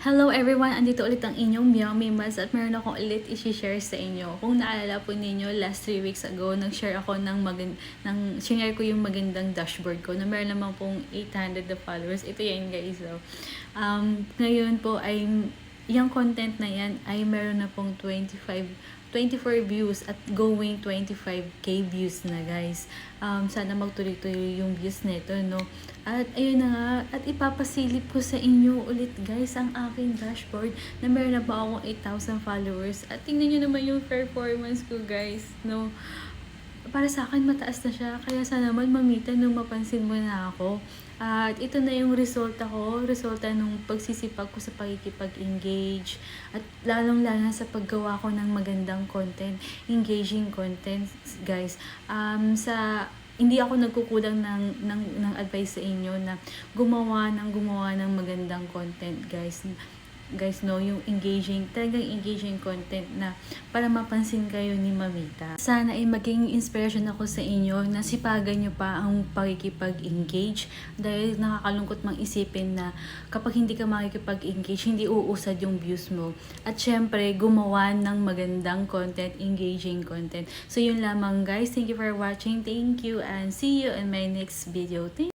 Hello everyone! Andito ulit ang inyong Miyami Mads at meron akong ulit i-share sa inyo. Kung naalala po ninyo, last 3 weeks ago, nag-share ako share ko yung magandang dashboard ko na meron naman pong 800 na followers. Ito yan guys. So, ngayon po ay yung content na yan ay meron na pong 24 views at going 25k views na guys. Sana magtuloy-tuloy yung views nito, no? At ayun na nga, at ipapasilip ko sa inyo ulit guys ang aking dashboard na meron na pa akong 8,000 followers. At tingnan nyo naman yung performance ko guys, no? Para sa akin mataas na siya, kaya sana naman mamitan nung mapansin mo na ako. At ito na yung resulta nung pagsisipag ko sa pakikipag-engage at lalong-lalo sa paggawa ko ng magandang content, engaging content guys. Hindi ako nagkukulang ng advice sa inyo na gumawa ng magandang content guys, no, yung talagang engaging content na para mapansin kayo ni Mamita. Sana ay maging inspiration ako sa inyo na sipagan nyo pa ang pakikipag-engage dahil nakakalungkot mang isipin na kapag hindi ka makikipag-engage, hindi uusad yung views mo. At syempre, gumawa ng magandang content, engaging content. So yun lamang guys, thank you for watching, thank you and see you in my next video.